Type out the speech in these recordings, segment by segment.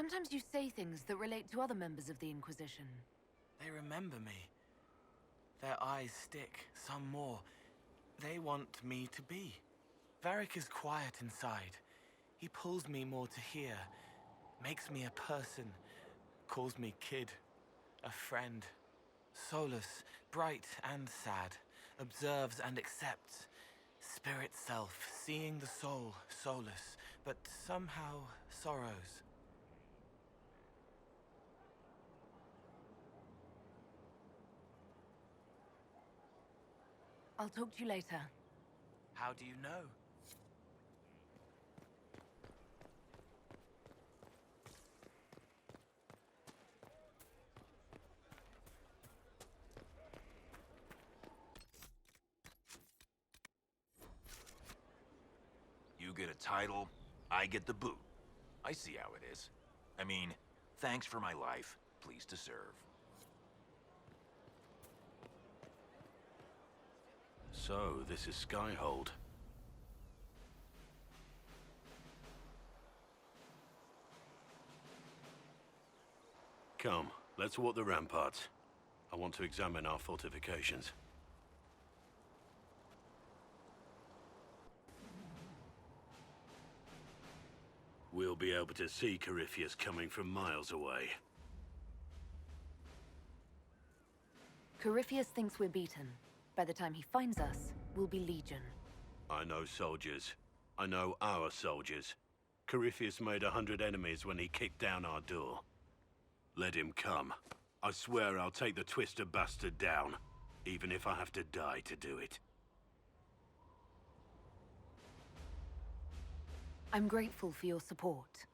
Sometimes you say things that relate to other members of the Inquisition. They remember me. Their eyes stick, some more. They want me to be. Varric is quiet inside. He pulls me more to hear, makes me a person, calls me kid, a friend. Soulless, bright and sad, observes and accepts. Spirit self, seeing the soul, soulless, but somehow sorrows. I'll talk to you later. How do you know? You get a title, I get the boot. I see how it is. I mean, thanks for my life. Pleased to serve. So, this is Skyhold. Come, let's walk the ramparts. I want to examine our fortifications. We'll be able to see Corypheus coming from miles away. Corypheus thinks we're beaten. By the time he finds us, we'll be Legion. I know soldiers. I know our soldiers. Corypheus made 100 enemies when he kicked down our door. Let him come. I swear I'll take the Twister bastard down, even if I have to die to do it. I'm grateful for your support.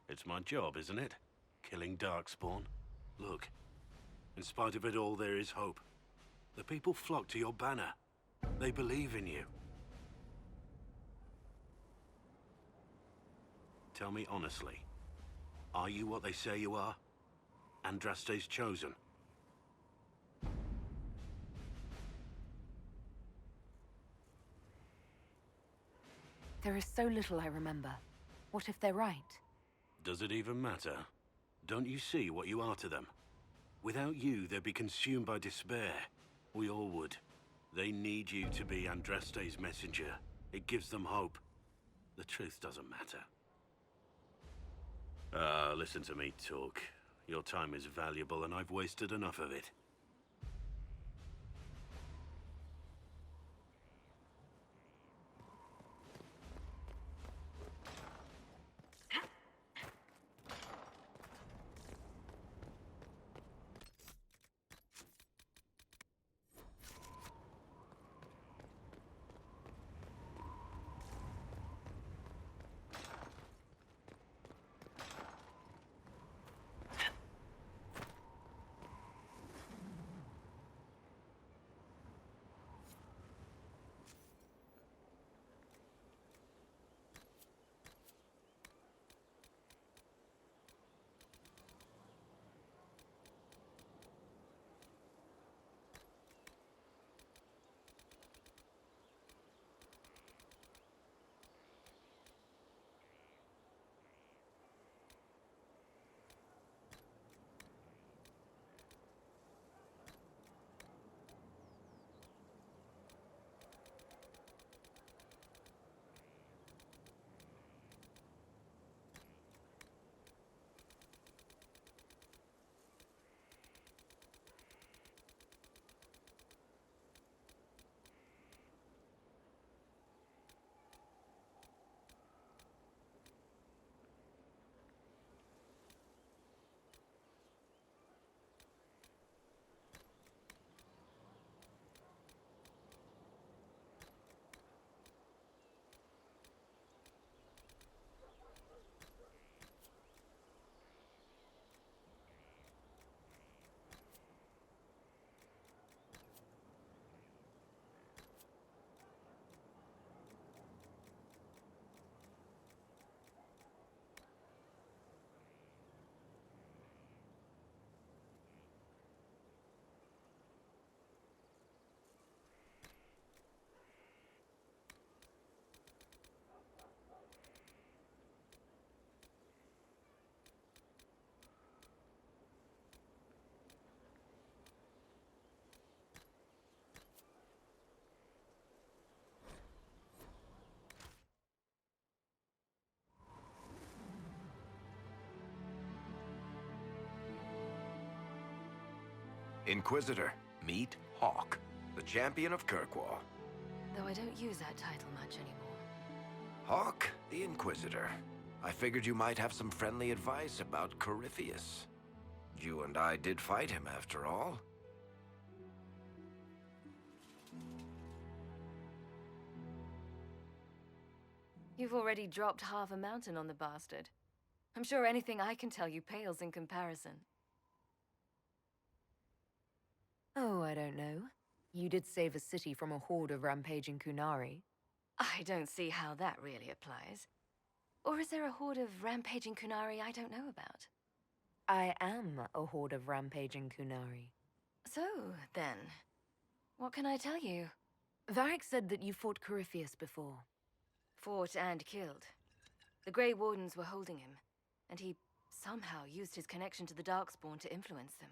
It's my job, isn't it? Killing Darkspawn. Look, in spite of it all, there is hope. The people flock to your banner. They believe in you. Tell me honestly, are you what they say you are? Andraste's chosen? There is so little I remember. What if they're right? Does it even matter? Don't you see what you are to them? Without you, they'd be consumed by despair. We all would. They need you to be Andraste's messenger. It gives them hope. The truth doesn't matter. Listen to me talk. Your time is valuable and I've wasted enough of it. Inquisitor, meet Hawk, the champion of Kirkwall. Though I don't use that title much anymore. Hawk, the Inquisitor. I figured you might have some friendly advice about Corypheus. You and I did fight him, after all. You've already dropped half a mountain on the bastard. I'm sure anything I can tell you pales in comparison. Oh, I don't know. You did save a city from a horde of rampaging Kunari. I don't see how that really applies. Or is there a horde of rampaging Kunari I don't know about? I am a horde of rampaging Kunari. So, then, what can I tell you? Varric said that you fought Corypheus before. Fought and killed. The Grey Wardens were holding him, and he somehow used his connection to the Darkspawn to influence them.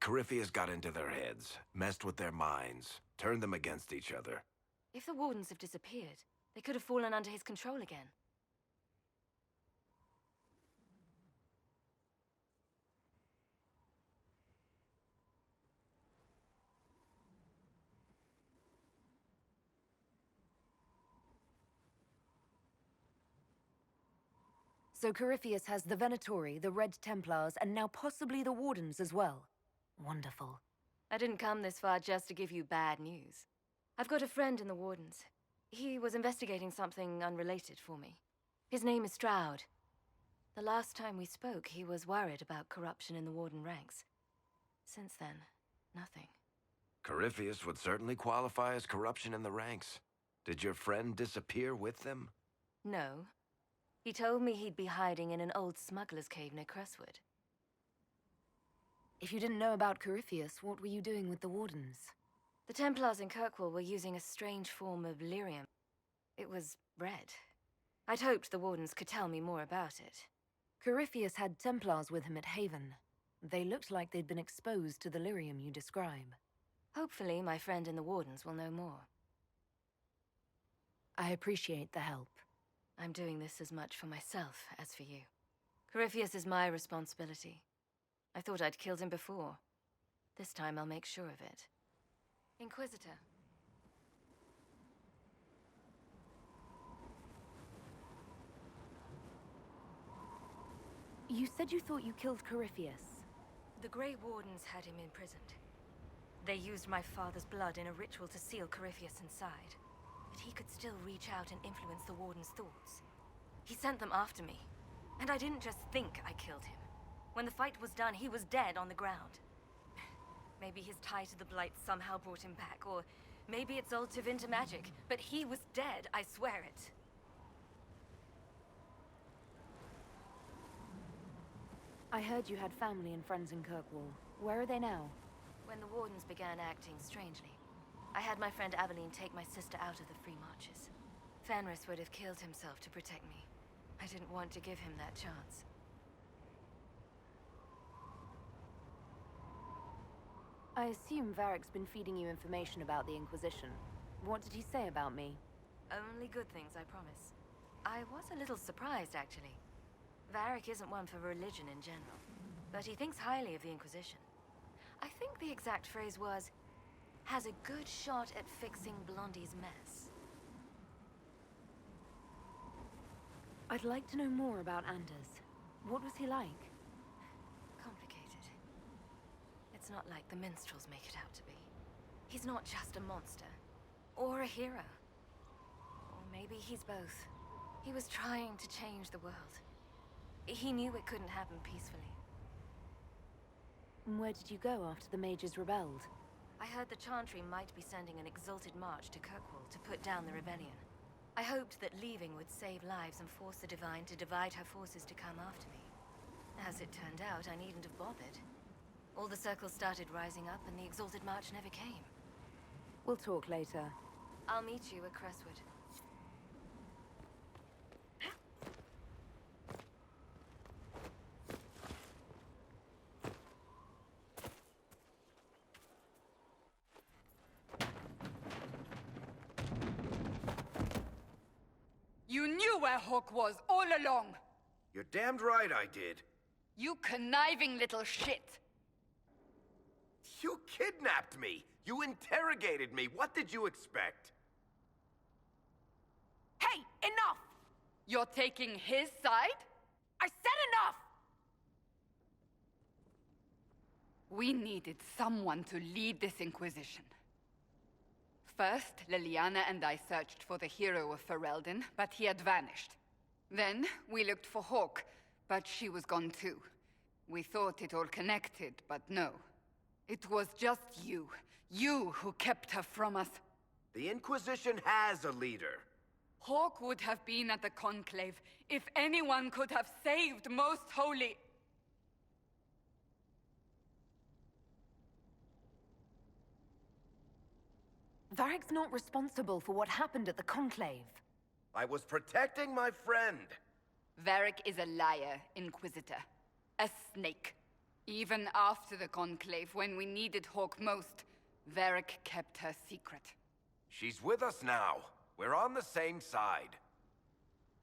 Corypheus got into their heads, messed with their minds, turned them against each other. If the Wardens have disappeared, they could have fallen under his control again. So Corypheus has the Venatori, the Red Templars, and now possibly the Wardens as well. Wonderful. I didn't come this far just to give you bad news. I've got a friend in the Wardens. He was investigating something unrelated for me. His name is Stroud. The last time we spoke, he was worried about corruption in the Warden ranks. Since then, nothing. Corypheus would certainly qualify as corruption in the ranks. Did your friend disappear with them? No. He told me he'd be hiding in an old smuggler's cave near Crestwood. If you didn't know about Corypheus, what were you doing with the Wardens? The Templars in Kirkwall were using a strange form of lyrium. It was red. I'd hoped the Wardens could tell me more about it. Corypheus had Templars with him at Haven. They looked like they'd been exposed to the lyrium you describe. Hopefully, my friend in the Wardens will know more. I appreciate the help. I'm doing this as much for myself as for you. Corypheus is my responsibility. I thought I'd killed him before. This time I'll make sure of it. Inquisitor. You said you thought you killed Corypheus. The Grey Wardens had him imprisoned. They used my father's blood in a ritual to seal Corypheus inside. But he could still reach out and influence the Warden's thoughts. He sent them after me. And I didn't just think I killed him. When the fight was done, he was dead on the ground. Maybe his tie to the Blight somehow brought him back, or maybe it's old Tevinter magic, but he was dead, I swear it. I heard you had family and friends in Kirkwall. Where are they now? When the Wardens began acting strangely, I had my friend Aveline take my sister out of the Free Marches. Fenris would have killed himself to protect me. I didn't want to give him that chance. I assume Varric's been feeding you information about the Inquisition. What did he say about me? Only good things, I promise. I was a little surprised, actually. Varric isn't one for religion in general, but he thinks highly of the Inquisition. I think the exact phrase was, has a good shot at fixing Blondie's mess. I'd like to know more about Anders. What was he like? Complicated. It's not like the minstrels make it out to be. He's not just a monster. Or a hero. Or maybe he's both. He was trying to change the world. He knew it couldn't happen peacefully. Where did you go after the mages rebelled? I heard the Chantry might be sending an exalted march to Kirkwall to put down the rebellion. I hoped that leaving would save lives and force the Divine to divide her forces to come after me. As it turned out, I needn't have bothered. All the circles started rising up and the exalted march never came. We'll talk later. I'll meet you at Crestwood. You knew where Hawk was all along! You're damned right I did. You conniving little shit! You kidnapped me! You interrogated me! What did you expect? Hey, enough! You're taking his side? I said enough! We needed someone to lead this Inquisition. First, Liliana and I searched for the hero of Ferelden, but he had vanished. Then, we looked for Hawke, but she was gone too. We thought it all connected, but no. It was just you. You who kept her from us. The Inquisition has a leader. Hawke would have been at the Conclave if anyone could have saved Most Holy. Varric's not responsible for what happened at the Conclave. I was protecting my friend. Varric is a liar, Inquisitor. A snake. Even after the Conclave, when we needed Hawke most, Varric kept her secret. She's with us now. We're on the same side.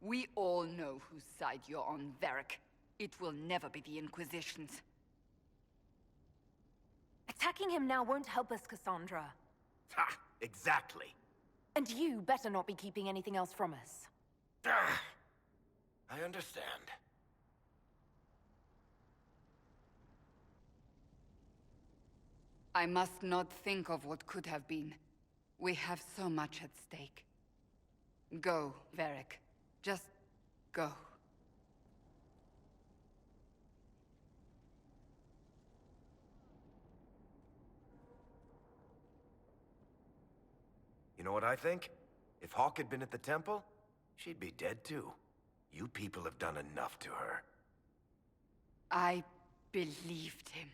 We all know whose side you're on, Varric. It will never be the Inquisition's. Attacking him now won't help us, Cassandra. Ha! Exactly. And you better not be keeping anything else from us. Ah, I understand. I must not think of what could have been. We have so much at stake. Go, Varric. Just go. You know what I think? If Hawke had been at the temple, she'd be dead too. You people have done enough to her. I believed him.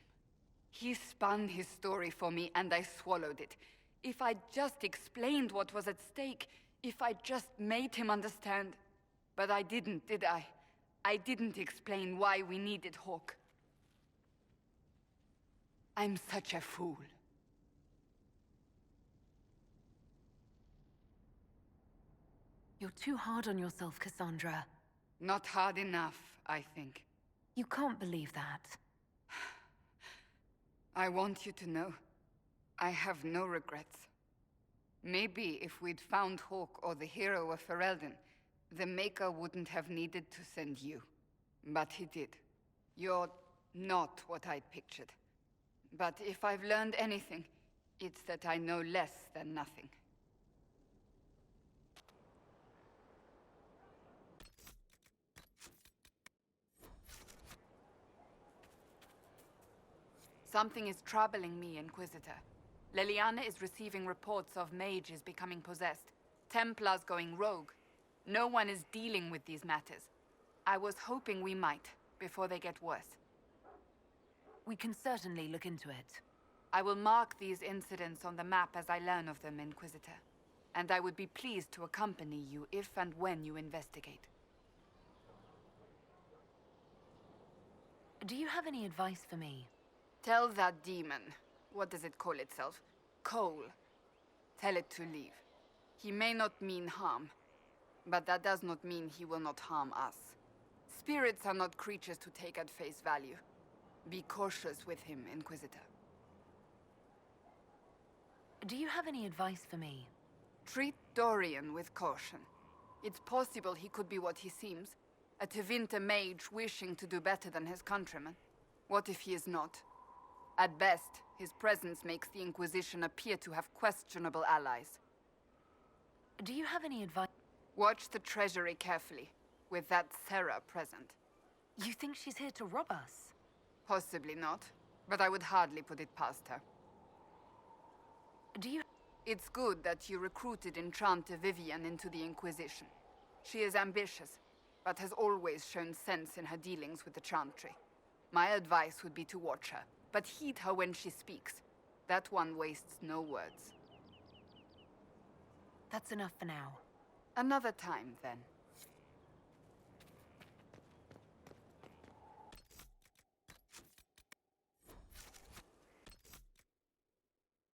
He spun his story for me, and I swallowed it. If I just explained what was at stake, if I just made him understand. But I didn't, did I? I didn't explain why we needed Hawke. I'm such a fool. You're too hard on yourself, Cassandra. Not hard enough, I think. You can't believe that. I want you to know, I have no regrets. Maybe if we'd found Hawke or the hero of Ferelden, the Maker wouldn't have needed to send you. But he did. You're not what I'd pictured. But if I've learned anything, it's that I know less than nothing. Something is troubling me, Inquisitor. Liliana is receiving reports of mages becoming possessed, Templars going rogue. No one is dealing with these matters. I was hoping we might, before they get worse. We can certainly look into it. I will mark these incidents on the map as I learn of them, Inquisitor. And I would be pleased to accompany you if and when you investigate. Do you have any advice for me? Tell that demon, what does it call itself? Cole. Tell it to leave. He may not mean harm, but that does not mean he will not harm us. Spirits are not creatures to take at face value. Be cautious with him, Inquisitor. Do you have any advice for me? Treat Dorian with caution. It's possible he could be what he seems, a Tevinter mage wishing to do better than his countrymen. What if he is not? At best, his presence makes the Inquisition appear to have questionable allies. Do you have any advice? Watch the treasury carefully, with that Sarah present. You think she's here to rob us? Possibly not, but I would hardly put it past her. Do you... It's good that you recruited Enchanter Vivian into the Inquisition. She is ambitious, but has always shown sense in her dealings with the Chantry. My advice would be to watch her, but heed her when she speaks. That one wastes no words. That's enough for now. Another time, then.